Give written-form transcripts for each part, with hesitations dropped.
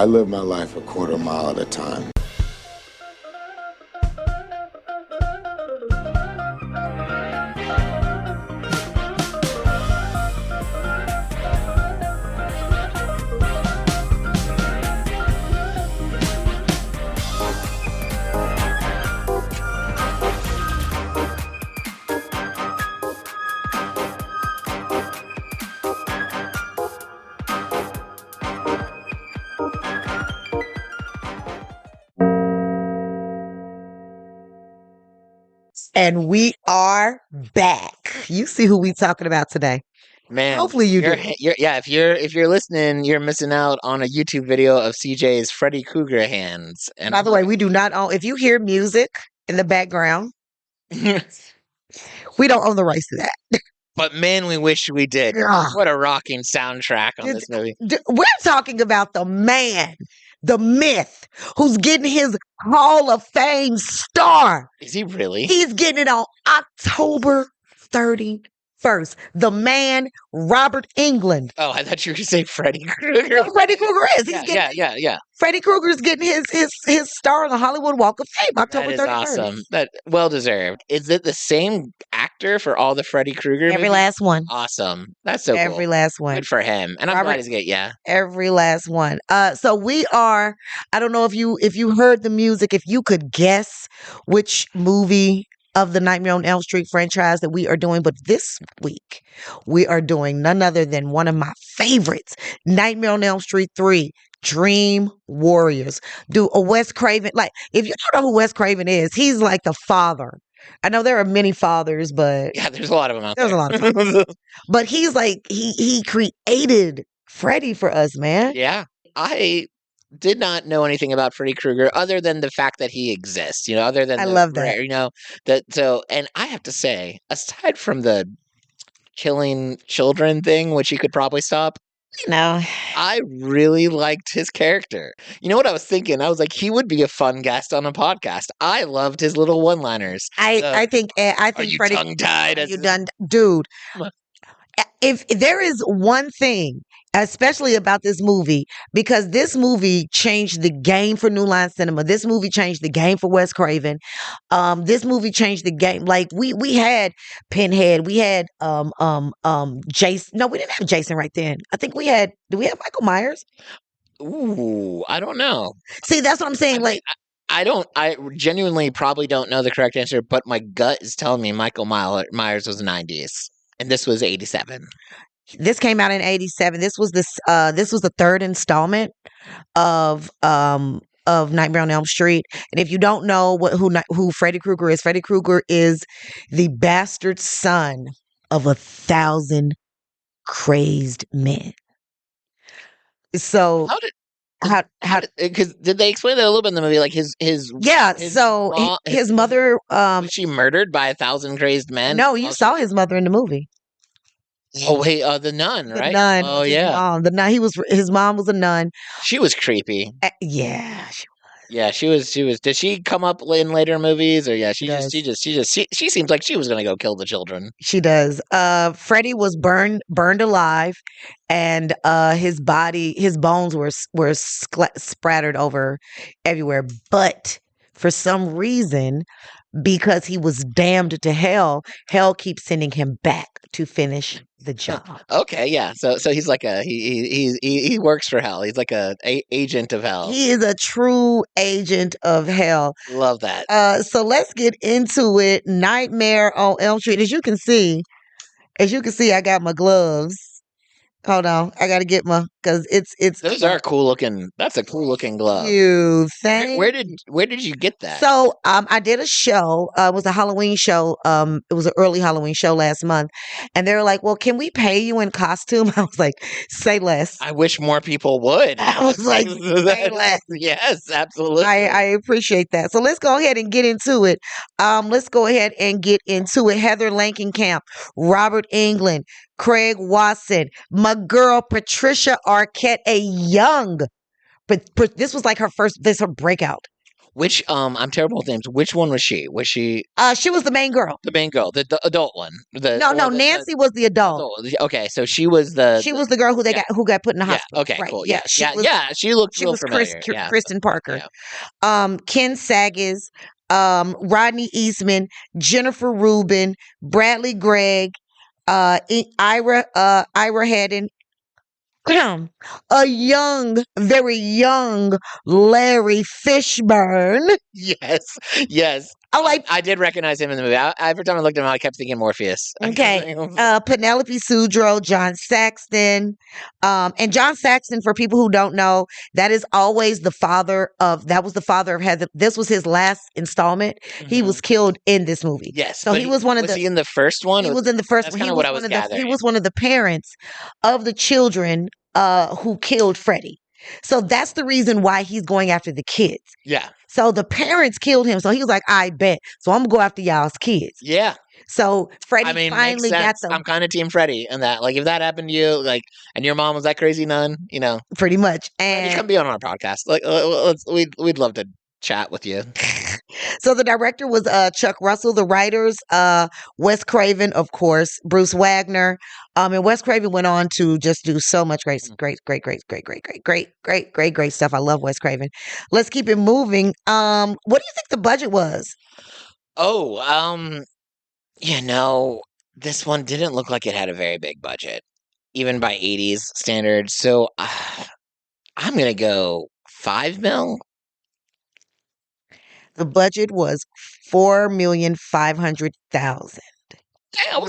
I live my life a quarter mile at a time. And we are back. You see who we talking about today. Man, Hopefully you do. yeah, if you're listening, you're missing out on a YouTube video of CJ's Freddy Krueger hands. And By the way, we do not own, if you hear music in the background, we don't own the rights to that. but man, we wish we did. Ugh. What a rocking soundtrack on this movie. We're talking about the man, the myth, who's getting his Hall of Fame star. Is he really? He's getting it on October 31st. The man, Robert Englund. Oh, I thought you were going to say Freddy Krueger. Freddy Krueger is. He's Yeah. Freddy Krueger's getting his star on the Hollywood Walk of Fame, October 31st. That is awesome. That well deserved. Is it the same actor for all the Freddy Krueger Every movies? last one. Awesome. That's so cool. Every last one. Good for him. And I'm glad he's getting, Every last one. So we are, I don't know if you heard the music, if you could guess which movie of the Nightmare on Elm Street franchise that we are doing, but this week we are doing none other than one of my favorites, Nightmare on Elm Street 3, Dream Warriors. Do a Wes Craven, like, if you don't know who Wes Craven is, he's like the father. I know there are many fathers, but yeah, there's a lot of them out there's there. a lot of fathers. But he's like, he created Freddy for us, man. Yeah. I did not know anything about Freddy Krueger other than the fact that he exists, other than I love that. And I have to say, aside from the killing children thing, which he could probably stop, I really liked his character. You know what I was thinking? I was like, he would be a fun guest on a podcast. I loved his little one-liners. I think Are you Freddy, tongue-tied? you done, dude. If there is one thing, especially about this movie, because this movie changed the game for New Line Cinema. This movie changed the game for Wes Craven. This movie changed the game. Like we had Pinhead, we had Jason. No, we didn't have Jason right then. I think we had. Do we have Michael Myers? Ooh, I don't know. See, that's what I'm saying. I genuinely probably don't know the correct answer, but my gut is telling me Michael Myers was 90s. And this was 87. This came out in 87. This was the third installment of Nightmare on Elm Street. And if you don't know who Freddy Krueger is the bastard son of 1,000 crazed men. So because did they explain that a little bit in the movie? Like his mother was she murdered by 1,000 crazed men? No, you saw his mother in the movie. Oh wait, the nun, right? The nun. Oh yeah, the nun. His mom was a nun. She was creepy. Yeah, she was. Did she come up in later movies, or she seems like she was gonna go kill the children. She does. Freddy was burned alive, and his bones were splattered over everywhere. But for some reason, because he was damned to hell keeps sending him back to finish the job. Okay, yeah. So he's like he works for hell. He's like a agent of hell. He is a true agent of hell. Love that. So let's get into it. Nightmare on Elm Street. As you can see, I got my gloves. Hold on, I gotta get because it's. Those are cool looking. That's a cool looking glove. You think? Where did you get that? So I did a show. It was a Halloween show. It was an early Halloween show last month, and they were like, "Well, can we pay you in costume?" I was like, "Say less." I wish more people would. I was like, "Say less." Yes, absolutely. I appreciate that. So let's go ahead and get into it. Heather Langenkamp, Robert Englund, Craig Watson, my girl Patricia Arquette, but this was like her breakout. Which I'm terrible with names. Which one was she? Was she She was the main girl. the main girl, the adult one? No, Nancy was the adult. Okay, so she was the She was the girl yeah, who got put in the yeah. hospital. Okay, Right. cool. Yeah. Yeah. She looked She real was familiar. Yeah, Kristen Parker. yeah. Ken Sagas, Rodney Eastman, Jennifer Rubin, Bradley Gregg, Ira Hedden, a very young Larry Fishburne. Yes, yes. I like I did recognize him in the movie. Every time I looked at him, I kept thinking Morpheus. Okay. Penelope Sudrow, John Saxton. And John Saxton, for people who don't know, that is always that was the father of Heather. This was his last installment. He was killed in this movie. Yes. So he was was he in the first one? He was in the first That's one. kind of what I was gathering. He was one of the parents of the children who killed Freddy. So that's the reason why he's going after the kids. Yeah. So the parents killed him. So he was like, I bet. So I'm going to go after y'all's kids. Yeah. So Freddy finally got them. I'm kind of team Freddy in that. Like, if that happened to you, like, and your mom was that crazy nun, pretty much. And And come be on our podcast. Like, we'd love to chat with you. So the director was Chuck Russell. The writers, Wes Craven, of course, Bruce Wagner. And Wes Craven went on to just do so much great stuff. I love Wes Craven. Let's keep it moving. What do you think the budget was? Oh, this one didn't look like it had a very big budget, even by 80s standards. So I'm gonna go $5 million. The budget was $4,500,000. Dang, I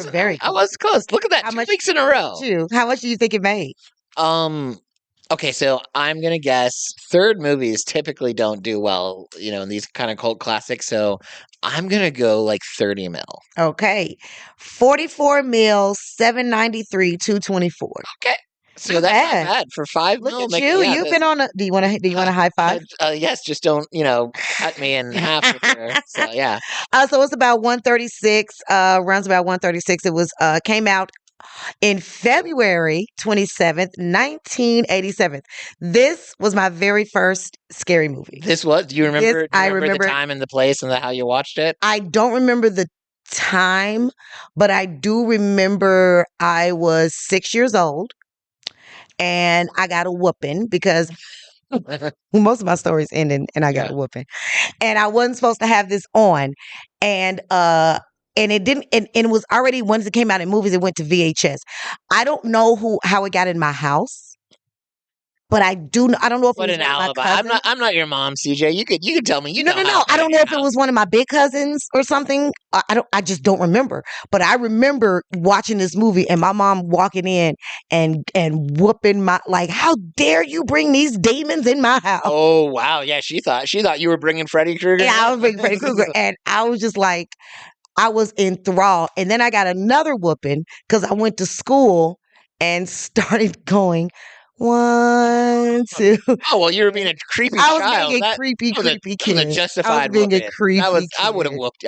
was close. Look at that. 2 weeks in a row. How much do you think it made? Okay, so I'm gonna guess third movies typically don't do well, in these kind of cult classics. So I'm gonna go like 30 mil. Okay, 44 mil, 793, 224. Okay, so that's not bad for $5 million. Look at you. You've been on a. Do you want a high five? Yes, just don't cut me in half with your. So yeah. So it's about 136. Runs about 136. It was came out in February 27th, 1987. This was my very first scary movie. This was? Do you remember? I remember the time and the place and how you watched it. I don't remember the time, but I do remember I was 6 years old. And I got a whooping because most of my stories ended and I got a whooping. And I wasn't supposed to have this on. And it didn't, and it was already, once it came out in movies, it went to VHS. I don't know how it got in my house. But I don't know if what it was an alibi. I'm not your mom, CJ. You could tell me. No. I don't know if it was one of my big cousins or something. I just don't remember. But I remember watching this movie and my mom walking in and whooping how dare you bring these demons in my house? Oh wow, yeah. She thought you were bringing Freddy Kruger. Yeah, I was bringing Freddy Kruger, and I was just like, I was enthralled. And then I got another whooping because I went to school and started going. 1, 2. Oh well, you were being a creepy child. I was being a creepy kid. That was a justified being a creepy kid. I wouldn't have whooped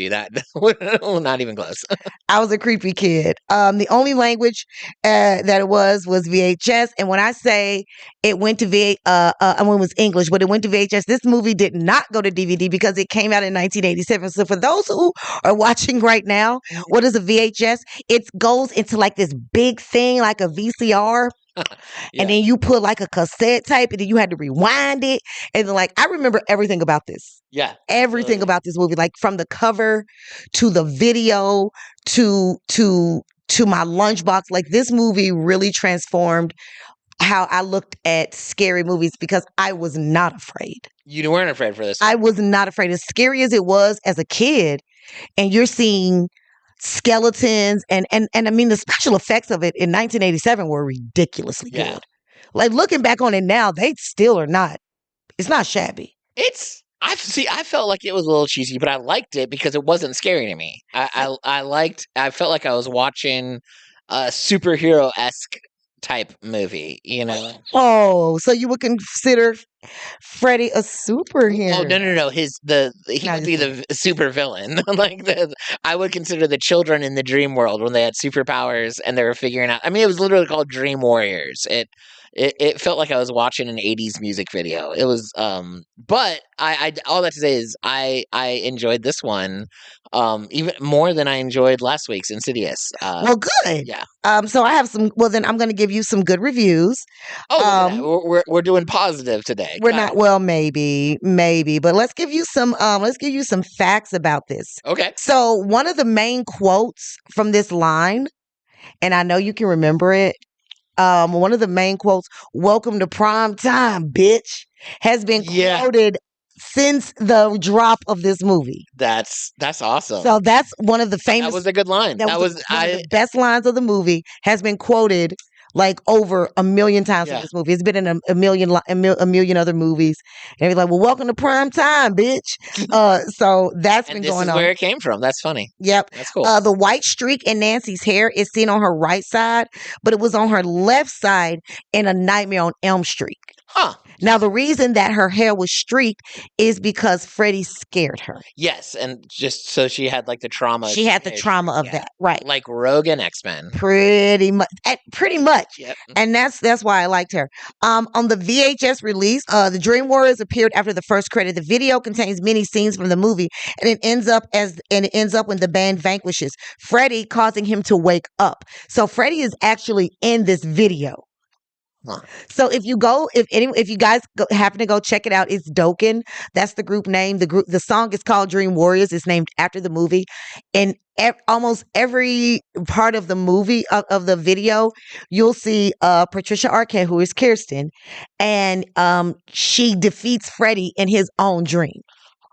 you. That not even close. I was a creepy kid. The only language that it was VHS, and when I say it went to when it was English, but it went to VHS. This movie did not go to DVD because it came out in 1987. So for those who are watching right now, what is a VHS? It goes into like this big thing, like a VCR. Yeah. And then you put like a cassette tape and then you had to rewind it. And then I remember everything about this. Yeah. Everything about this movie, like from the cover to the video to my lunchbox. Like this movie really transformed how I looked at scary movies because I was not afraid. You weren't afraid for this. I was not afraid. As scary as it was as a kid, and you're seeing skeletons and I mean the special effects of it in 1987 were ridiculously good. Like looking back on it now, they still are not. It's not shabby. I felt like it was a little cheesy, but I liked it because it wasn't scary to me. I felt like I was watching a superhero-esque type movie, Oh, so you would consider Freddy a superhero? Oh no! He would be the super villain. I would consider the children in the dream world when they had superpowers and they were figuring out. I mean, it was literally called Dream Warriors. it felt like I was watching an 80s music video. It was but I all that to say is I enjoyed this one even more than I enjoyed last week's Insidious. Well, good. Yeah. So I have some. Well, then I'm going to give you some good reviews. Oh, look at that. We're doing positive today. We're Got not. it. Well, maybe, but let's give you some. Let's give you some facts about this. Okay. So one of the main quotes from this line, and I know you can remember it. One of the main quotes, "Welcome to prime time, bitch," has been Yeah. quoted since the drop of this movie. That's awesome. So that's one of the famous. That was a good line. That was one of the best lines of the movie. Has been quoted like over 1 million times in Yeah. this movie. It's been in a million other movies. And they're like, "Well, welcome to prime time, bitch." So that's and been this going is on. where it came from. That's funny. Yep. That's cool. The white streak in Nancy's hair is seen on her right side, but it was on her left side in A Nightmare on Elm Street. Huh. Now, the reason that her hair was streaked is because Freddy scared her. Yes, and just so she had like the trauma. She had the trauma of that, right? Like Rogue and X-Men. Pretty much. Yep. And that's why I liked her. On the VHS release, the Dream Warriors appeared after the first credit. The video contains many scenes from the movie, and it ends up when the band vanquishes Freddy, causing him to wake up. So Freddy is actually in this video. Huh. So if you guys happen to go check it out, it's Dokken. That's the group name. The song is called Dream Warriors. It's named after the movie. And almost every part of the movie of the video, you'll see Patricia Arquette, who is Kirsten, and she defeats Freddy in his own dream.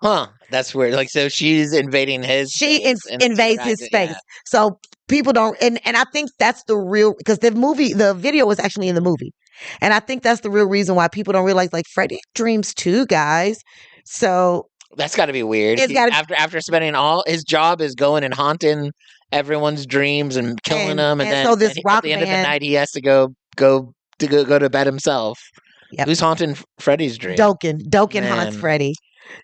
Huh. That's weird. Like, so she's invading his. She invades his space. Yeah. So people don't, and I think that's the real, because the video was actually in the movie, and I think that's the real reason why people don't realize, like, Freddy dreams too, guys. So that's got to be weird. After spending all his job is going and haunting everyone's dreams and killing them, and then so this rock at the end of the band, night he has to go to bed himself. Yep. Who's haunting Freddy's dream? Dokken haunts Freddy.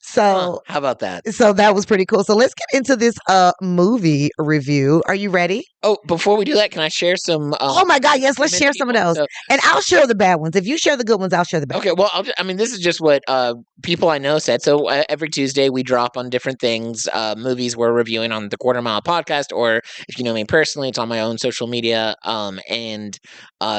So how about that? So that was pretty cool. So let's get into this movie review. Are you ready? Oh, before we do that, can I share some? Oh my God, yes! Let's share some of those, and I'll share the bad ones. If you share the good ones, I'll share the bad. Okay, well, this is just what people I know said. So every Tuesday we drop on different things, movies we're reviewing on the Quarter Mile podcast, or if you know me personally, it's on my own social media. And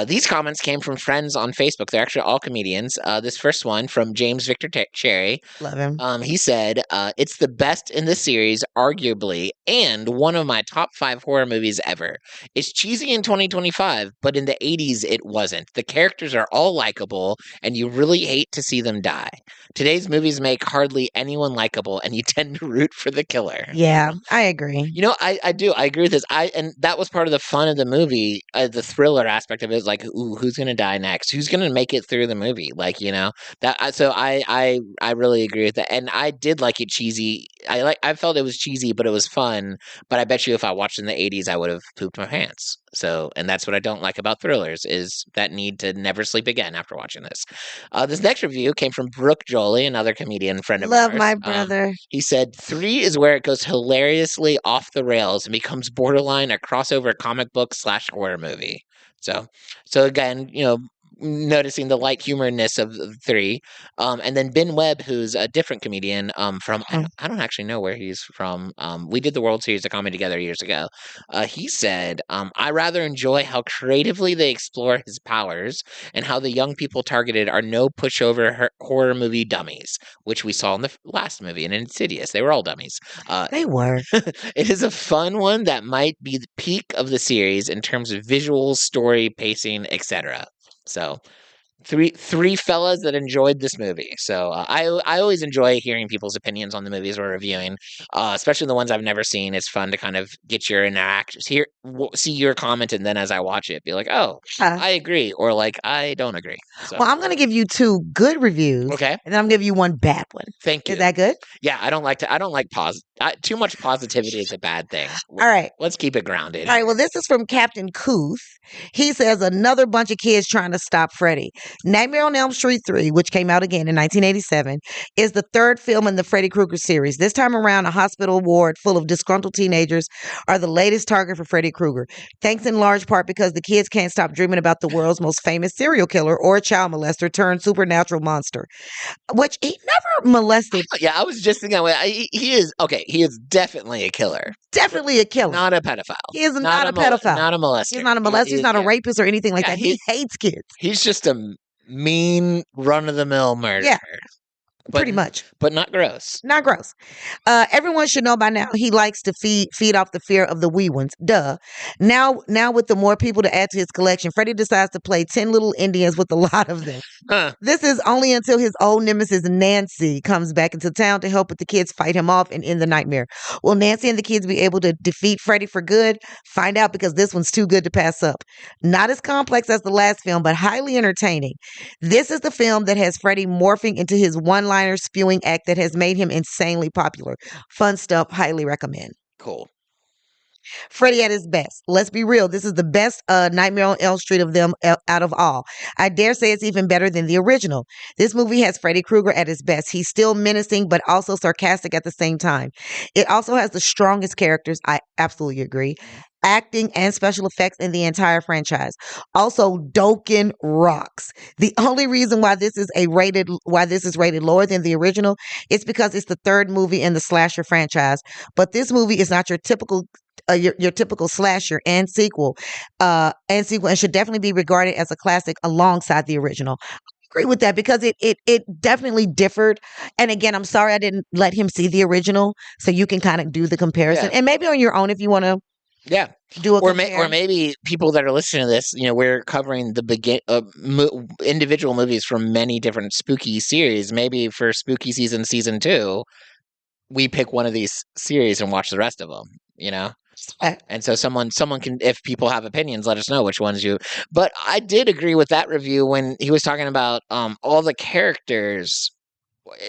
these comments came from friends on Facebook. They're actually all comedians. This first one from James Victor Cherry. Love him. He said, "It's the best in the series, arguably, and one of my top 5 horror movies ever. It's cheesy in 2025, but in the 80s it wasn't. The characters are all likable, and you really hate to see them die. Today's movies make hardly anyone likable, and you tend to root for the killer." Yeah, I agree. You know, I do. I agree with this. And that was part of the fun of the movie. The thriller aspect of it is like, ooh, who's gonna die next? Who's gonna make it through the movie? Like, you know, that. So I really agree with that. And I did like it cheesy. I felt it was cheesy, but it was fun. But I bet you if I watched in the 80s, I would have pooped my pants. So, and that's what I don't like about thrillers, is that need to never sleep again after watching this. This next review came from Brooke Jolie, another comedian friend of ours. Love my brother. He said, 3 is where it goes hilariously off the rails and becomes borderline a crossover comic book / horror movie. So again, you know, noticing the light humorness of 3. And then Ben Webb, who's a different comedian from, I don't actually know where he's from. We did the World Series of Comedy together years ago. He said, "I rather enjoy how creatively they explore his powers and how the young people targeted are no pushover horror movie dummies," which we saw in the last movie in Insidious. They were all dummies. They were. It is a fun one that might be the peak of the series in terms of visuals, story, pacing, etc. So, three fellas that enjoyed this movie. So I always enjoy hearing people's opinions on the movies we're reviewing, especially the ones I've never seen. It's fun to kind of get your see your comment, and then as I watch it, be like, oh, I agree, or like I don't agree. So. Well, I'm going to give you 2 good reviews. Okay, and then I'm going to give you 1 bad one. Thank you. Is that good? Yeah, I don't like too much positivity is a bad thing. All right, let's keep it grounded. All right, well, this is from Captain Kuth. He says, "Another bunch of kids trying to stop Freddy. Nightmare on Elm Street 3, which came out again in 1987, is the third film in the Freddy Krueger series. This time around, a hospital ward full of disgruntled teenagers are the latest target for Freddy Krueger. Thanks in large part because the kids can't stop dreaming about the world's most famous serial killer or child molester turned supernatural monster, which he never molested. Yeah, I was just thinking, he is, okay, he is definitely a killer. Definitely a killer. Not a pedophile. He is not a pedophile. Not a molester. He's not a molester. He's not a rapist or anything like that. He hates kids. He's just a mean, run-of-the-mill murderer. Yeah. Pretty much. But not gross. Not gross. Everyone should know by now he likes to feed off the fear of the wee ones. Duh. Now with the more people to add to his collection, Freddy decides to play 10 little Indians with a lot of them. This is only until his old nemesis Nancy comes back into town to help with the kids fight him off and end the nightmare. Will Nancy and the kids be able to defeat Freddy for good? Find out, because this one's too good to pass up. Not as complex as the last film, but highly entertaining. This is the film that has Freddy morphing into his one-liner spewing act that has made him insanely popular. Fun stuff. Highly recommend. Cool. Freddy at his best. Let's be real. This is the best Nightmare on Elm Street of them out of all. I dare say it's even better than the original. This movie has Freddy Krueger at his best. He's still menacing, but also sarcastic at the same time. It also has the strongest characters. I absolutely agree. Acting and special effects in the entire franchise. Also, Dokken rocks. The only reason why this is rated lower than the original is because it's the third movie in the slasher franchise. But this movie is not your typical slasher and sequel, and should definitely be regarded as a classic alongside the original. I agree with that because it definitely differed. And again, I'm sorry I didn't let him see the original, so you can kind of do the comparison, and maybe on your own if you want to. Yeah, do a or maybe people that are listening to this, we're covering the individual movies from many different spooky series. Maybe for spooky season 2, we pick one of these series and watch the rest of them. And so someone can, if people have opinions, let us know which ones you. But I did agree with that review when he was talking about all the characters.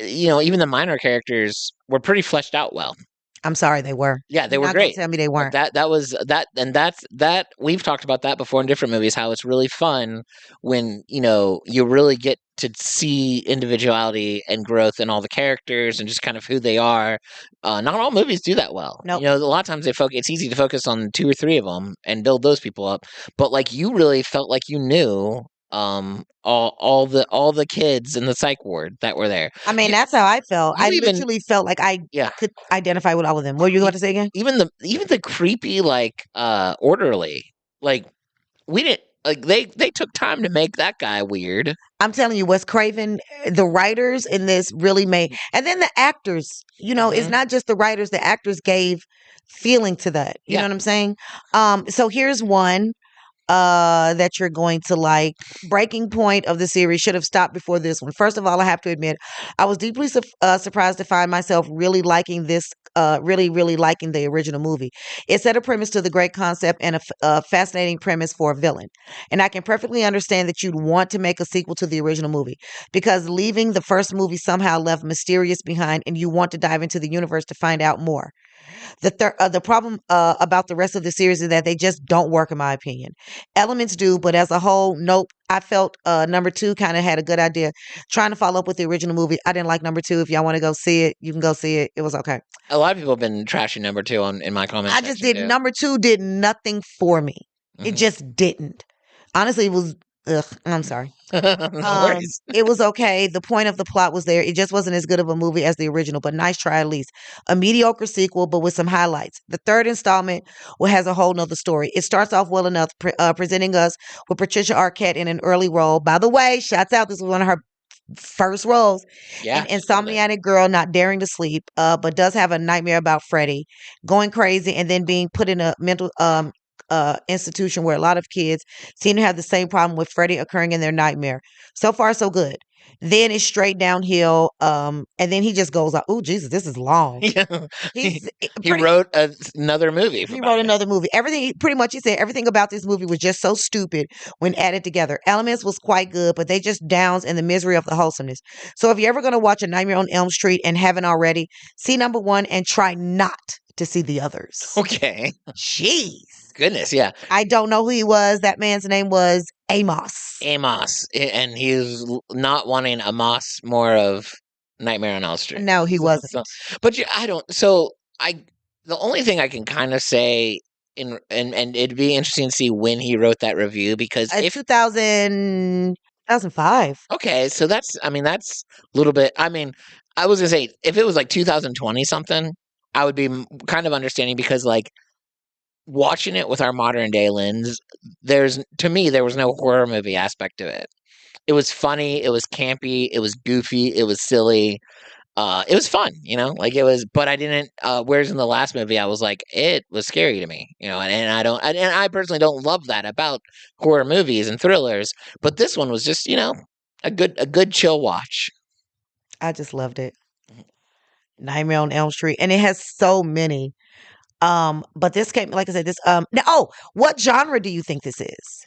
Even the minor characters were pretty fleshed out well. I'm sorry, they were. Yeah, they were great. Tell me they weren't. That was that, and that we've talked about that before in different movies. How it's really fun when you really get to see individuality and growth in all the characters and just kind of who they are. Not all movies do that well. Nope. A lot of times it's easy to focus on 2 or 3 of them and build those people up. But you really felt like you knew all the kids in the psych ward that were there. I mean, that's how I felt. I literally felt like I could identify with all of them. What were you going to say again? Even the creepy orderly, we didn't they took time to make that guy weird. I'm telling you, Wes Craven, the writers in this really made, and then the actors. It's not just the writers; the actors gave feeling to that. You know what I'm saying? So here's one that you're going to like. Breaking point of the series should have stopped before this one. First of all, I have to admit, I was deeply surprised to find myself really liking this, really liking the original movie. It set a premise to the great concept and a fascinating premise for a villain. And I can perfectly understand that you'd want to make a sequel to the original movie because leaving the first movie somehow left Mysterious behind and you want to dive into the universe to find out more. The problem about the rest of the series is that they just don't work, in my opinion. Elements do, but as a whole, nope. I felt number 2 kind of had a good idea. Trying to follow up with the original movie, I didn't like number 2. If y'all want to go see it, you can go see it. It was okay. A lot of people have been trashing number 2 in my comments. I just did. Number 2 did nothing for me. Mm-hmm. It just didn't. Honestly, it was. I'm sorry. No it was okay. The point of the plot was there. It just wasn't as good of a movie as the original, but nice try at least. A mediocre sequel, but with some highlights. The third installment has a whole nother story. It starts off well enough, presenting us with Patricia Arquette in an early role. By the way, shouts out, this was one of her first roles. Yeah, an insomniac girl not daring to sleep, but does have a nightmare about Freddy, going crazy, and then being put in a mental institution where a lot of kids seem to have the same problem with Freddy occurring in their nightmare. So far, so good. Then it's straight downhill, and then he just goes, "Oh Jesus, this is long." Yeah. He wrote another movie. He wrote another movie. Everything, pretty much, he said everything about this movie was just so stupid when added together. Elements was quite good, but they just downs in the misery of the wholesomeness. So if you're ever going to watch A Nightmare on Elm Street and haven't already, see number 1 and try not to see the others. Okay. Jeez. Goodness, yeah. I don't know who he was. That man's name was Amos. And he's not wanting Amos more of Nightmare on Elm Street. No, he wasn't. But I don't. So the only thing I can kind of say and it'd be interesting to see when he wrote that review because if 2005. okay, so that's a little bit. I mean, I was gonna say if it was like 2020 something, I would be kind of understanding because like watching it with our modern day lens, to me there was no horror movie aspect to it. It was funny, it was campy, it was goofy, it was silly. It was fun, like it was, but I didn't. Whereas in the last movie, I was like, it was scary to me, and I don't, and I personally don't love that about horror movies and thrillers. But this one was just, a good chill watch. I just loved it. Nightmare on Elm Street, and it has so many. But this came, like I said, this. Now, what genre do you think this is?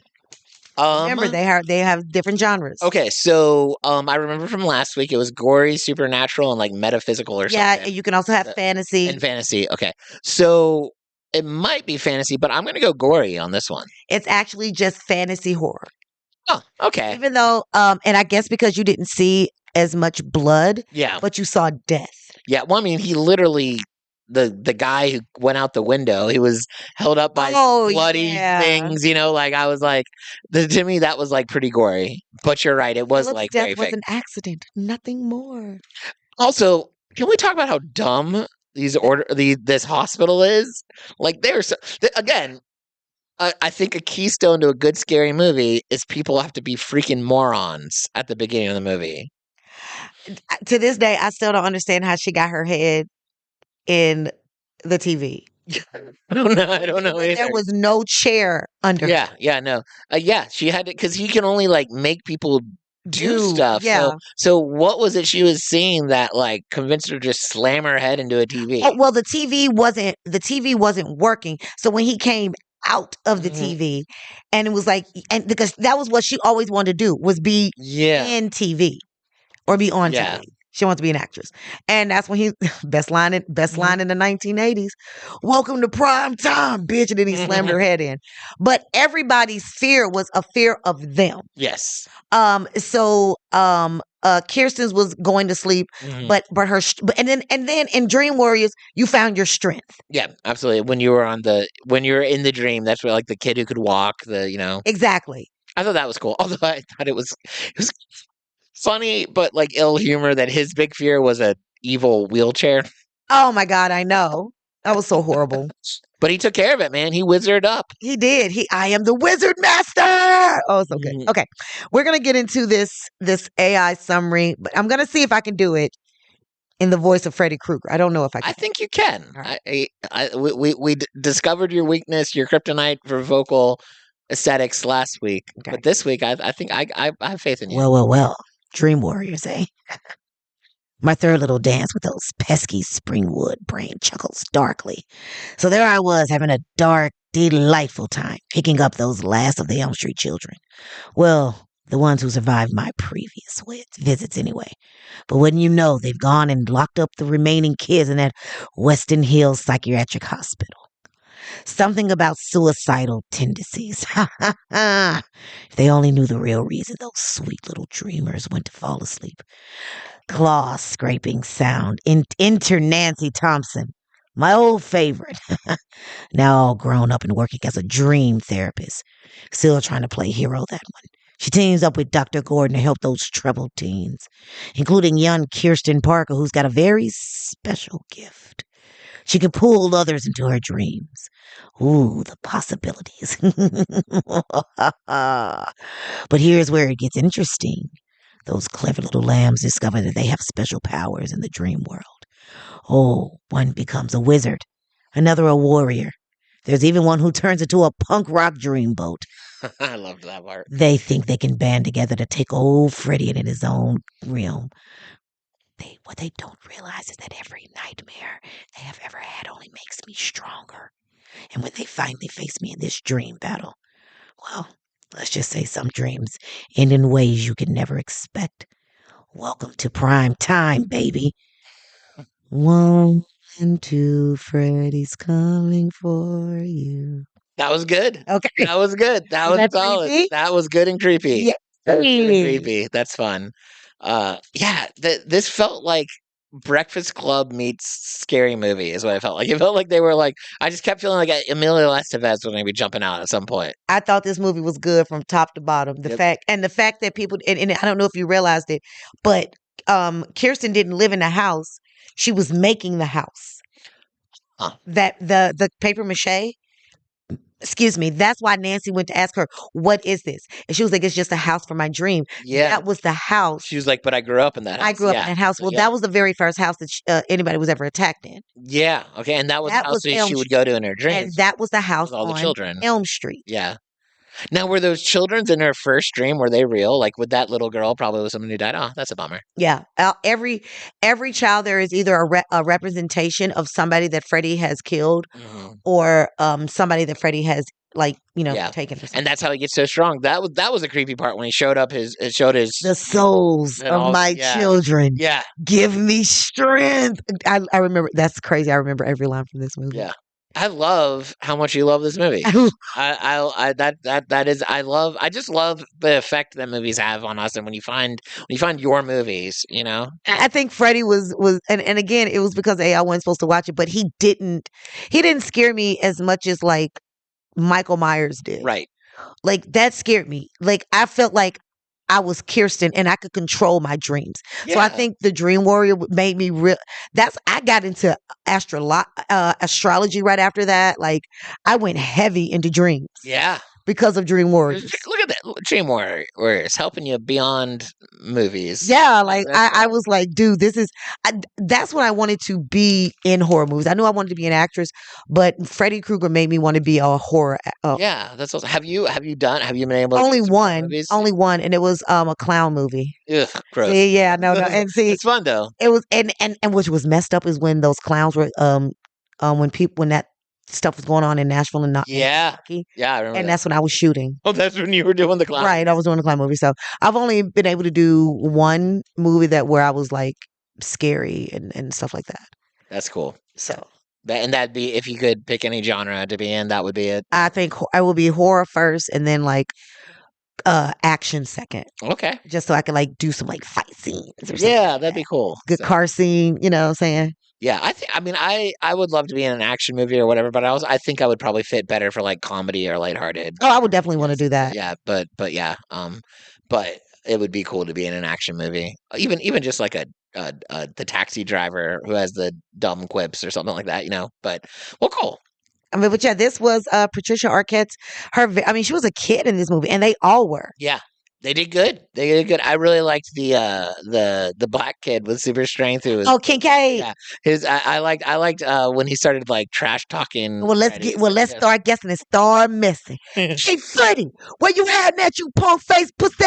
Remember, they have different genres. Okay, so I remember from last week it was gory, supernatural, and like metaphysical or something. Yeah, and you can also have fantasy. And fantasy. Okay, so it might be fantasy, but I'm gonna go gory on this one. It's actually just fantasy horror. Oh, okay. Even though, and I guess because you didn't see as much blood, yeah, but you saw death. Yeah, well, I mean, he literally. The guy who went out the window, he was held up by bloody things, like I was like, to me that was like pretty gory. But you're right, it was Philip's like death was an accident, nothing more. Also, can we talk about how dumb this hospital is? Like they're again, I think a keystone to a good scary movie is people have to be freaking morons at the beginning of the movie. To this day, I still don't understand how she got her head in the TV. I don't know either. There was no chair under her. Yeah, no. She had to, because he can only like make people do stuff. Yeah. So what was it she was seeing that like convinced her to just slam her head into a TV? Oh, well, the TV wasn't working. So when he came out of the TV, and it was like, and because that was what she always wanted to do, was be in TV or be on TV. She wants to be an actress. And that's when he best line in the 1980s. Welcome to prime time, bitch. And then he slammed her head in. But everybody's fear was a fear of them. Yes. So Kirsten's was going to sleep, but and then in Dream Warriors, you found your strength. Yeah, absolutely. When you're in the dream, that's where like the kid who could walk, Exactly. I thought that was cool. Although I thought it was funny, but like ill humor that his big fear was a evil wheelchair. Oh my God, I know. That was so horrible. But he took care of it, man. He wizarded up. He did. I am the wizard master. Oh, so good. Okay. We're going to get into this AI summary, but I'm going to see if I can do it in the voice of Freddy Krueger. I don't know if I can. I think you can. Right. We discovered your weakness, your kryptonite for vocal aesthetics last week. Okay. But this week, I think I have faith in you. Well. Dream Warriors, eh? My third little dance with those pesky Springwood brain chuckles darkly. So there I was, having a dark, delightful time, picking up those last of the Elm Street children. Well, the ones who survived my previous visits anyway. But wouldn't you know, they've gone and locked up the remaining kids in that Weston Hills Psychiatric Hospital. Something about suicidal tendencies. If they only knew the real reason those sweet little dreamers went to fall asleep. Claw scraping sound. Enter Nancy Thompson, my old favorite. Now all grown up and working as a dream therapist. Still trying to play hero, that one. She teams up with Dr. Gordon to help those troubled teens, including young Kirsten Parker, who's got a very special gift. She can pull others into her dreams. Ooh, the possibilities. But here's where it gets interesting. Those clever little lambs discover that they have special powers in the dream world. Oh, one becomes a wizard, another a warrior. There's even one who turns into a punk rock dreamboat. I loved that part. They think they can band together to take old Freddy in his own realm. What they don't realize is that every nightmare they have ever had only makes me stronger. And when they finally face me in this dream battle, well, let's just say some dreams end in ways you could never expect. Welcome to prime time, baby. 1 and 2, Freddy's coming for you. That was good. Okay. That was good. That was that solid. creepy? That was good and creepy. Yeah. That was good and creepy. That's fun. Yeah, this felt like Breakfast Club meets Scary Movie is what I felt like. It felt like they were like, I just kept feeling like Emilio Estevez was going to be jumping out at some point. I thought this movie was good from top to bottom. The Yep. fact that people and I don't know if you realized it, but Kirsten didn't live in the house. She was making the house. Huh. That the paper mache. Excuse me. That's why Nancy went to ask her, "What is this?" And she was like, "It's just a house for my dream." Yeah. That was the house. She was like, but I grew up in that house. I grew up Yeah. in that house. Well, Yeah. that was the very first house that anybody was ever attacked in. Yeah. Okay. And that was That the house was that Elm she would Street. go to in her And dreams that was the house with all the on children. Elm Street. Yeah. Now, were those children's in her first dream? Were they real? Like, with that little girl probably was someone who died. Oh, that's a bummer. Yeah. Every child there is either a representation of somebody that Freddy has killed Mhm. or somebody that Freddy has Yeah. taken. And that's how he gets so strong. That was a creepy part when he showed up. It showed his The souls and of all- my yeah. children. Yeah. Give me strength. I remember. That's crazy. I remember every line from this movie. Yeah. I love how much you love this movie. I just love the effect that movies have on us, and when you find your movies, I think Freddie was and again it was because I wasn't supposed to watch it, but he didn't scare me as much as like Michael Myers did. Right. Like that scared me. Like I felt like I was Kirsten and I could control my dreams. So I Yeah. think the Dream Warrior made me real. I got into astrology right after that. Like I went heavy into dreams Yeah. because of Dream Warriors. Look at that. Dream Warriors helping you beyond movies. Yeah, like That's I was like, dude, that's what I wanted to be in horror movies. I knew I wanted to be an actress, but Freddy Krueger made me want to be a horror. Yeah, that's awesome. Have you been able to Only do some horror one, movies? only one, and it was a clown movie. Ugh, gross. See, yeah, no, and see, It's fun though. it was, and which was messed up is when those clowns were, when that stuff was going on in Nashville and not Yeah. Kentucky, Yeah, I remember and that. that's when I was shooting. Oh, that's when you were doing the clown. Right, I was doing the clown movie, so I've only been able to do one movie where I was like scary and stuff like that. That's cool. So That'd be, if you could pick any genre to be in, that would be it. I think I will be horror first, and then like action second, Okay. just so I can like do some like fight scenes or something. Yeah, like that'd be that. cool. Good So, car scene. You know what I'm saying? yeah, I would love to be in an action movie or whatever, but I think I would probably fit better for like comedy or lighthearted. Oh, I would definitely want to do that. Yeah, but yeah, but it would be cool to be in an action movie, even just like the taxi driver who has the dumb quips or something like that, But well, cool. I mean, but yeah, this was Patricia Arquette's. She was a kid in this movie, and they all were. Yeah, they did good. They did good. I really liked the black kid with super strength who was. Oh, Kincaid. Yeah, I liked when he started like trash talking. Well, let's start guessing and start messing. Hey, Freddie, where you at, at you punk face pussy?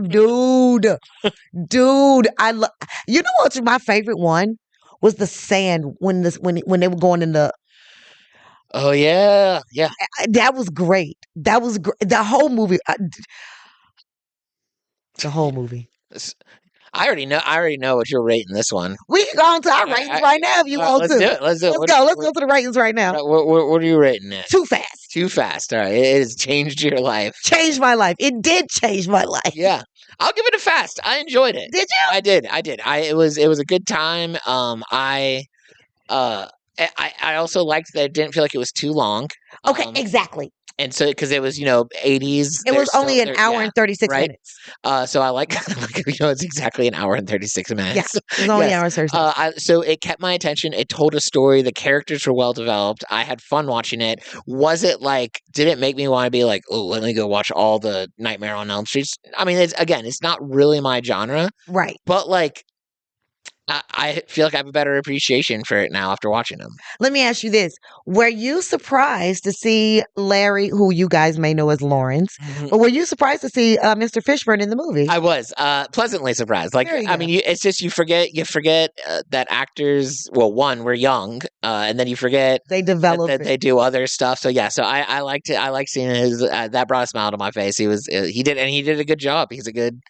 Dude, you know what's my favorite one was the sand when they were going in the. Oh yeah. That was great. That was the whole movie. The whole movie. I already know what you're rating this one. We can go on to our ratings right now if you want to. Let's do it. Let's go. Let's go to the ratings right now. What are you rating it? Too fast. Too fast. All right. It has changed your life. Changed my life. It did change my life. Yeah. I'll give it a fast. I enjoyed it. Did you? I did. It was a good time. I also liked that it didn't feel like it was too long. Okay, exactly. And so, because it was 80s. It was only an hour and 36 minutes. So I like, it's exactly an hour and 36 minutes. Yeah, it was only an hour and 36 minutes. So it kept my attention. It told a story. The characters were well developed. I had fun watching it. Was it like, did it make me want to be like, oh, let me go watch all the Nightmare on Elm Street? I mean, it's not really my genre. Right. But like, I feel like I have a better appreciation for it now after watching them. Let me ask you this. Were you surprised to see Larry, who you guys may know as Lawrence, but were you surprised to see Mr. Fishburne in the movie? I was pleasantly surprised. Like, I mean, it's just you forget that actors, well, one, we're young, and then you forget they develop that they do other stuff. So yeah, so I liked it. I like seeing his. That brought a smile to my face. He did a good job. He's a good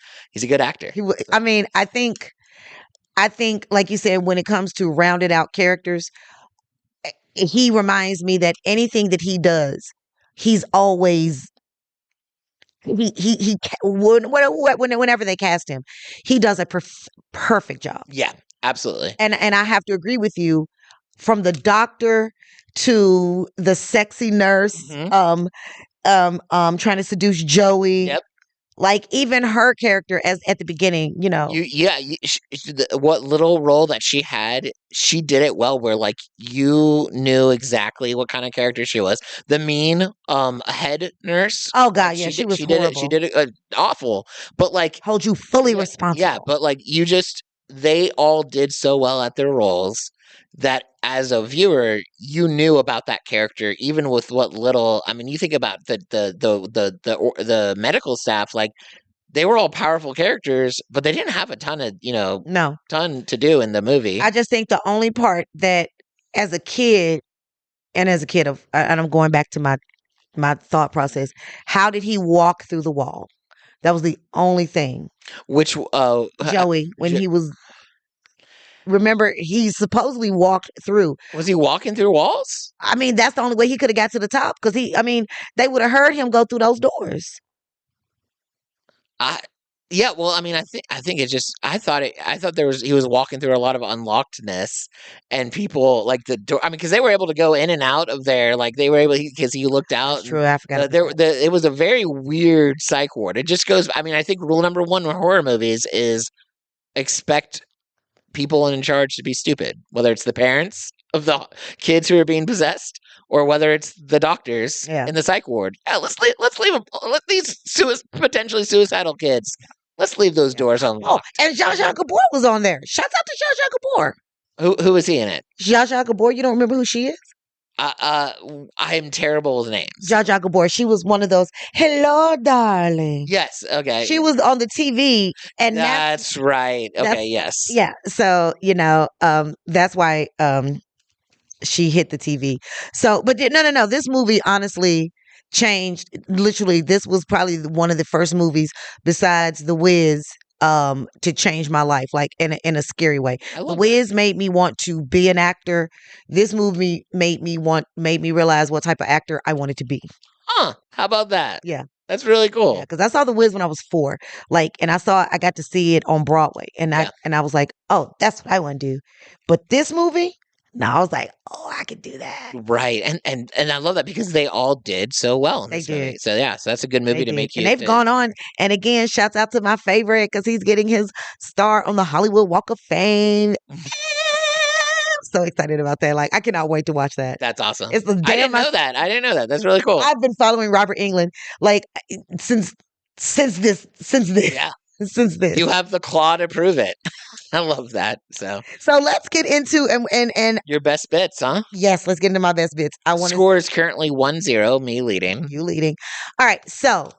actor. I mean, I think, like you said, when it comes to rounded out characters, he reminds me that anything that he does, he's always whenever they cast him, he does a perfect job. Yeah, absolutely. And I have to agree with you, from the doctor to the sexy nurse, trying to seduce Joey. Yep. Like, even her character as at the beginning, What little role that she had, she did it well. Where like you knew exactly what kind of character she was. The mean head nurse. Oh God, like, yeah, she was She horrible. did it awful. But like Hold you fully yeah, responsible. but like they all did so well at their roles that as a viewer, you knew about that character, even with what little. I mean, you think about the medical staff, like they were all powerful characters, but they didn't have a ton of No, ton to do in the movie. I just think the only part that, as a kid, and I'm going back to my thought process. How did he walk through the wall? That was the only thing. Which Joey, when he was. Remember, he supposedly walked through. was he walking through walls? I mean, that's the only way he could have got to the top, because they would have heard him go through those doors. Yeah, well, I mean, I think it's just I thought he was walking through a lot of unlockedness, and people like the door. I mean, because they were able to go in and out of there, like they were able because he looked out. That's true. I forgot. It was a very weird psych ward. It just goes. I mean, I think rule number one with horror movies is expect people in charge to be stupid, whether it's the parents of the kids who are being possessed or whether it's the doctors in the psych ward. Yeah, let's leave them. Let these potentially suicidal kids. Let's leave those doors unlocked. Oh, and Zsa Zsa Gabor was on there. Shout out to Zsa Zsa Gabor. Who was he in it? Zsa Zsa Gabor. You don't remember who she is? I am terrible with names. Zsa Zsa Gabor. She was one of those. Hello, darling. Yes. Okay. She was on the TV, and that's right. Okay. Yes. Yeah. So that's why she hit the TV. So, but no. This movie honestly changed. Literally, this was probably one of the first movies besides The Wiz to change my life, like in a scary way. The Wiz made me want to be an actor. This movie made me realize what type of actor I wanted to be. Huh? How about that? Yeah. That's really cool. Because I saw The Wiz when I was 4, and I got to see it on Broadway, and I was like, oh, that's what I want to do. But this movie, no, I was like, oh, I could do that. Right, and I love that because they all did so well in this movie. So so that's a good movie to make you. And they've gone on, and again, shouts out to my favorite because he's getting his star on the Hollywood Walk of Fame. I'm so excited about that. Like, I cannot wait to watch that. That's awesome. It's the I didn't know that. I didn't know that. That's really cool. I've been following Robert Englund since this. Yeah. Since this. You have the claw to prove it. I love that. So let's get into and your best bits, huh? Yes, let's get into my best bits. Score is currently 1-0, me leading. You leading. All right, so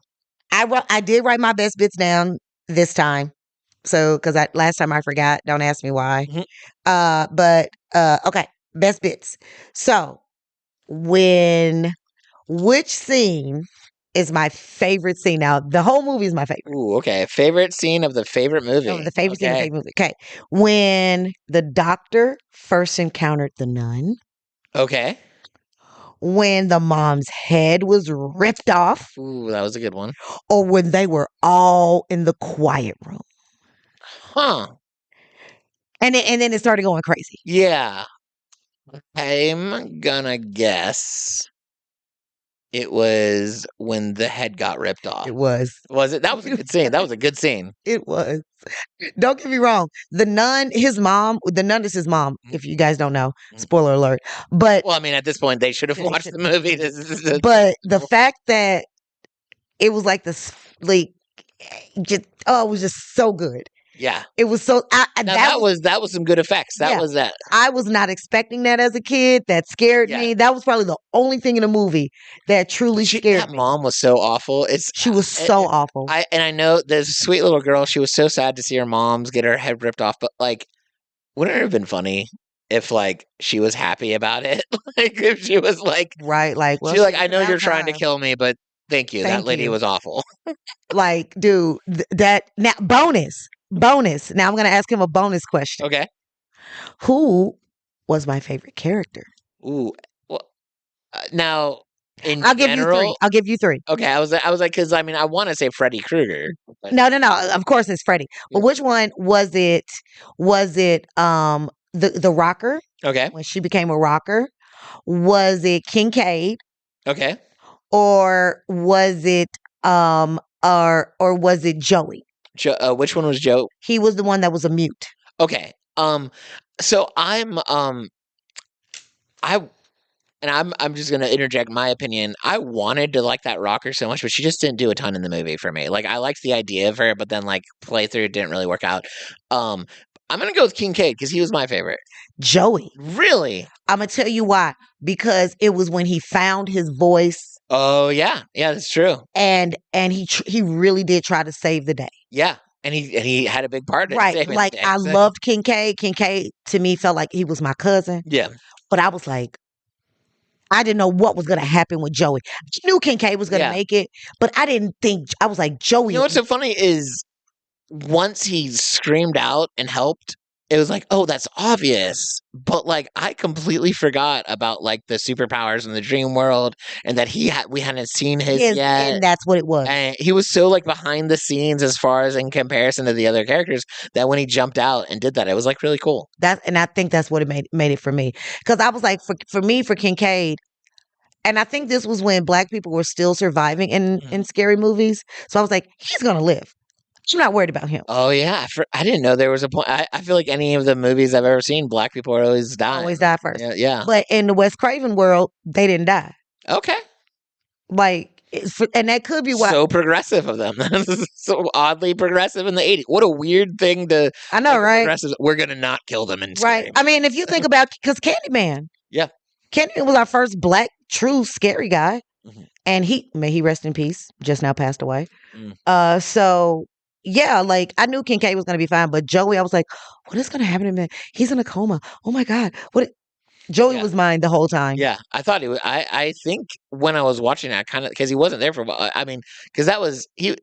I did write my best bits down this time. So because last time I forgot. Don't ask me why. Mm-hmm. But okay, best bits. So which scene is my favorite scene? Now, the whole movie is my favorite. Ooh, okay. Favorite scene of the favorite movie. The favorite scene of the favorite movie. Okay. When the doctor first encountered the nun. Okay. When the mom's head was ripped off. Ooh, that was a good one. Or when they were all in the quiet room. Huh. And then it started going crazy. Yeah. I'm gonna guess it was when the head got ripped off. It was. Was it? That was a good scene. That was a good scene. It was. Don't get me wrong. The nun is his mom. If you guys don't know. Spoiler alert. But well, I mean, at this point, they should have watched the movie. But the fact that it was like this, it was just so good. Yeah, it was so. That was some good effects. That was that. I was not expecting that as a kid. That scared me. That was probably the only thing in the movie that truly scared me. That mom was so awful. She was so awful. I know there's a sweet little girl. She was so sad to see her mom's get her head ripped off. But like, wouldn't it have been funny if like she was happy about it? Like if she was like, right, like, well, she's like, I know you're trying to kill me, but thank you. That lady was awful. Like, dude, that now bonus. Now I'm going to ask him a bonus question. Okay. Who was my favorite character? Ooh. Well, now in I'll give you 3. general? I'll give you 3. Okay, I was like, because I mean, I want to say Freddy Krueger. But No, no, no. Of course, it's Freddie. But Yeah. which one was it? Was it the rocker okay, when she became a rocker? Was it Kincaid, okay. or was it or was it Joey? Which one was Joe? He was the one that was a mute. Okay. So I I'm just gonna interject my opinion. I wanted to like that rocker so much, but she just didn't do a ton in the movie for me. Like I liked the idea of her, but then like playthrough didn't really work out. Um, I'm gonna go with Kincaid because he was my favorite. Joey. Really? I'm gonna tell you why. Because it was when he found his voice, Oh yeah, that's true. and he really did try to save the day. Yeah, and he had a big part in Right. saving the Like day. I So- loved Kincaid. Kincaid to me felt like he was my cousin. Yeah, But I was like, I didn't know what was gonna happen with Joey. I knew Kincaid was gonna Yeah. make it, but I didn't think I was like Joey. you know what's so funny is once he screamed out and helped, it was like, oh, that's obvious. But like, I completely forgot about like the superpowers in the dream world, and that we hadn't seen his yet. And that's what it was. And he was so like behind the scenes as far as in comparison to the other characters that when he jumped out and did that, it was like really cool. And I think that's what it made it for me. Because I was like, for me, for Kincaid, and I think this was when Black people were still surviving in scary movies. So I was like, he's gonna live. I'm not worried about him. Oh yeah, I didn't know there was a point. I feel like any of the movies I've ever seen, Black people are always dying. Always die first. Yeah. But in the Wes Craven world, they didn't die. Okay. Like, and that could be why. So progressive of them. So oddly progressive in the 80s. What a weird thing to. I know, right? We're gonna not kill them in. Right. I mean, if you think about, because Candyman. Yeah. Candyman was our first Black true scary guy, Mhm. and may he rest in peace. Just now passed away. Mm. So. Yeah, like I knew Kincaid was gonna be fine, but Joey, I was like, what is gonna happen to him? He's in a coma. Oh my God. Joey was mine the whole time. Yeah, I thought he was. I think when I was watching that, kind of because he wasn't there for a while. I mean, because that was he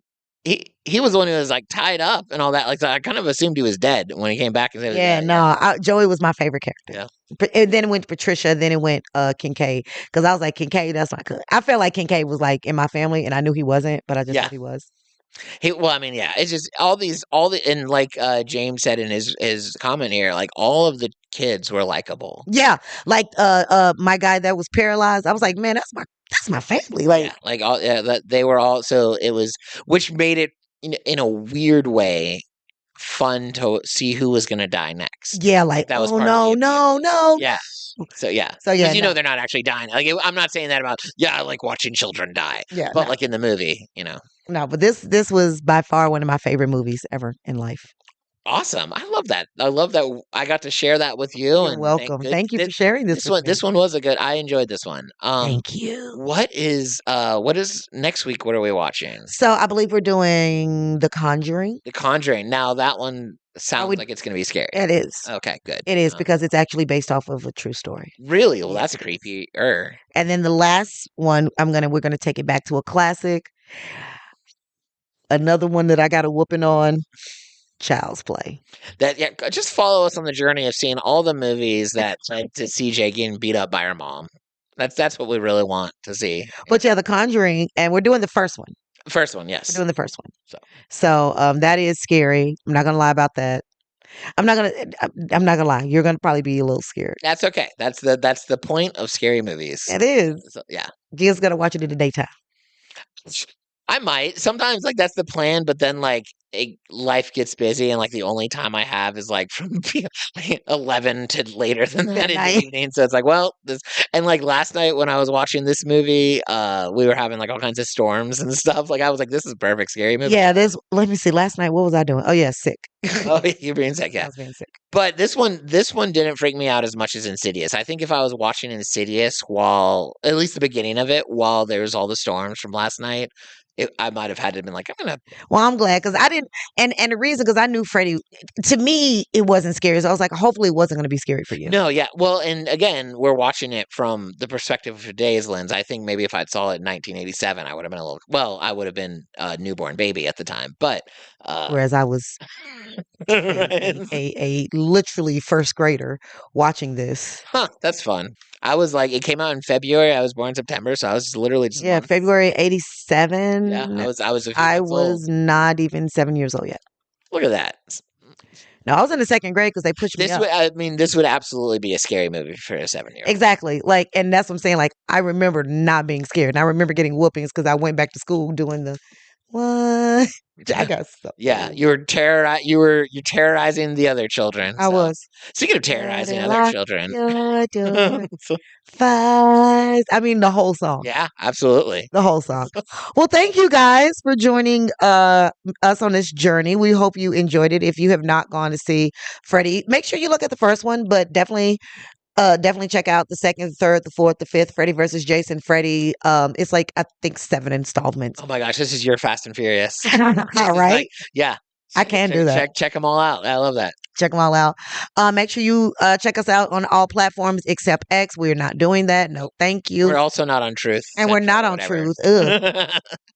was the one who was like tied up and all that. Like so I kind of assumed he was dead when he came back and said, Joey was my favorite character. Yeah. And then it went Patricia, then it went Kincaid, because I was like, Kincaid, that's my cousin. I felt like Kincaid was like in my family, and I knew he wasn't, but I just thought he was. Well, I mean, yeah, it's just and like James said in his comment here, like all of the kids were likable. Yeah, like my guy that was paralyzed, I was like, man, that's my family. Like, yeah, like all that they were all. So it was, which made it in a weird way fun to see who was going to die next. Yeah, like that was oh no. Yeah. So yeah, know they're not actually dying. Like I'm not saying that about I like watching children die. Yeah, but like in the movie, No, but this was by far one of my favorite movies ever in life. Awesome! I love that. I love that I got to share that with you. You're welcome. Thank you for sharing this. This one was a good. I enjoyed this one. Thank you. What is next week? What are we watching? So I believe we're doing The Conjuring. The Conjuring. Now that one sounds like it's going to be scary. It is. Okay, good. It is because it's actually based off of a true story. Really? Well, that's creepy. And then the last one, we're gonna take it back to a classic. Another one that I got a whooping on. Child's Play. Just follow us on the journey of seeing all the movies that led to CJ getting beat up by her mom. That's what we really want to see. But The Conjuring, and we're doing the first one. First one, yes. We're doing the first one. So that is scary. I'm not gonna lie about that. I'm not gonna lie. You're gonna probably be a little scared. That's okay. That's the point of scary movies. It is. So, yeah. Gia's gonna watch it in the daytime. I might. Sometimes like that's the plan, but then like life gets busy and like the only time I have is like from 11 to later than that in the evening. So it's like, well, and like last night when I was watching this movie, we were having like all kinds of storms and stuff. Like I was like, this is a perfect scary movie. Yeah, let me see. Last night, what was I doing? Oh yeah, sick. Oh, you're being sick, yeah. I was being sick. But this one didn't freak me out as much as Insidious. I think if I was watching Insidious while at least the beginning of it, while there was all the storms from last night, I might have had to been like, I'm gonna. Well, I'm glad because I didn't, and the reason because I knew Freddy. To me, it wasn't scary. So I was like, hopefully, it wasn't going to be scary for you. No, yeah. Well, and again, we're watching it from the perspective of today's lens. I think maybe if I'd saw it in 1987, I would have been I would have been a newborn baby at the time. But whereas I was a literally first grader watching this. Huh? That's fun. I was like, it came out in February. I was born in September, so I was just literally just a Yeah, month. February 87. Yeah, I was a few I months old. was not even 7 years old yet. Look at that. No, I was in the second grade because they pushed me This up. would, I mean, this would absolutely be a scary movie for a 7-year-old. Exactly. Like, and that's what I'm saying. Like, I remember not being scared. And I remember getting whoopings because I went back to school doing the what? I got so Yeah, cool. you're terrorizing the other children. I So. was. Speaking of terrorizing Better other lock children. your door. Fast. I mean, the whole song. Yeah, absolutely. The whole song. Well, thank you guys for joining us on this journey. We hope you enjoyed it. If you have not gone to see Freddy, make sure you look at the first one, but definitely check out the second, the third, the fourth, the fifth, Freddy versus Jason. Freddy. It's like I think 7 installments. Oh my gosh, this is your Fast and Furious. All right. Like, yeah. I can do that. Check them all out. I love that. Check them all out. Make sure you check us out on all platforms except X. We're not doing that. No, thank you. We're also not on Truth. And we're not on Truth. Ugh.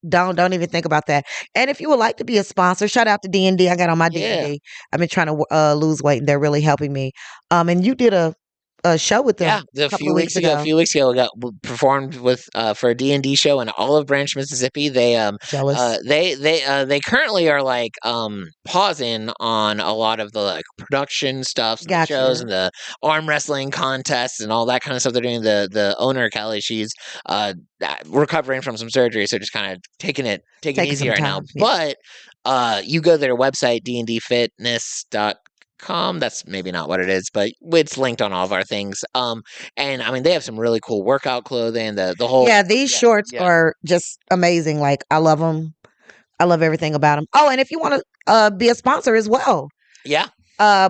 Don't even think about that. And if you would like to be a sponsor, shout out to D&D. I got on my D&D. I've been trying to lose weight, and they're really helping me. And you did a show with them a few weeks ago. We performed with for a D&D show in Olive Branch, Mississippi. They Jealous. they currently are like pausing on a lot of the like production stuff, the shows and the arm wrestling contests and all that kind of stuff. They're doing the owner Kelly. She's recovering from some surgery, so just kind of taking it easy right now. Yeah. But you go to their website dndfitness.com. That's maybe not what it is, but it's linked on all of our things. And I mean, they have some really cool workout clothing. The whole these shorts are just amazing. Like I love them. I love everything about them. Oh, and if you want to be a sponsor as well,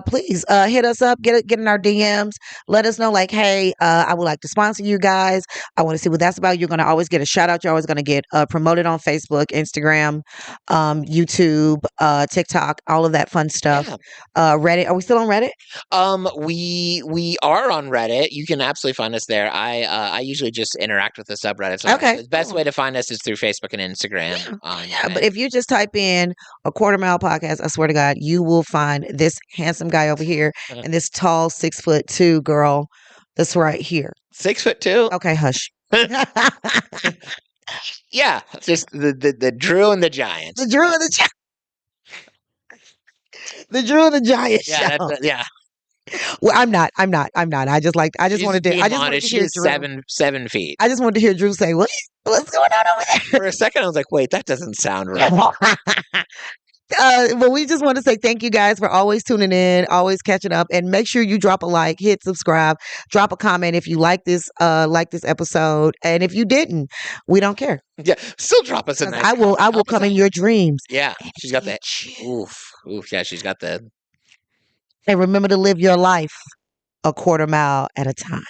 please hit us up, get in our DMs, let us know like, hey, I would like to sponsor you guys. I want to see what that's about. You're going to always get a shout out. You're always going to get promoted on Facebook, Instagram, YouTube, TikTok, all of that fun stuff. Reddit. Are we still on Reddit? We are on Reddit. You can absolutely find us there. I usually just interact with the subreddit. So the best way to find us is through Facebook and Instagram. But if you just type in a Quarter Mile Podcast, I swear to God, you will find this handsome guy over here and this tall 6'2" girl that's right here. 6'2"? Okay, hush. Yeah, just the Drew and the Giants. The Drew and the Giants. The Drew and the Giants. Yeah, show. Well, I'm not. I just wanted to hear Drew. 7 feet. I just wanted to hear Drew say, what's going on over there? For a second, I was like, wait, that doesn't sound right. But we just want to say thank you guys for always tuning in, always catching up, and make sure you drop a like, hit subscribe, drop a comment if you like this episode, and if you didn't, we don't care. Yeah, still drop us a nice. I will come in your dreams. Yeah, she's got that. Oof. Yeah, she's got the. And remember to live your life a quarter mile at a time.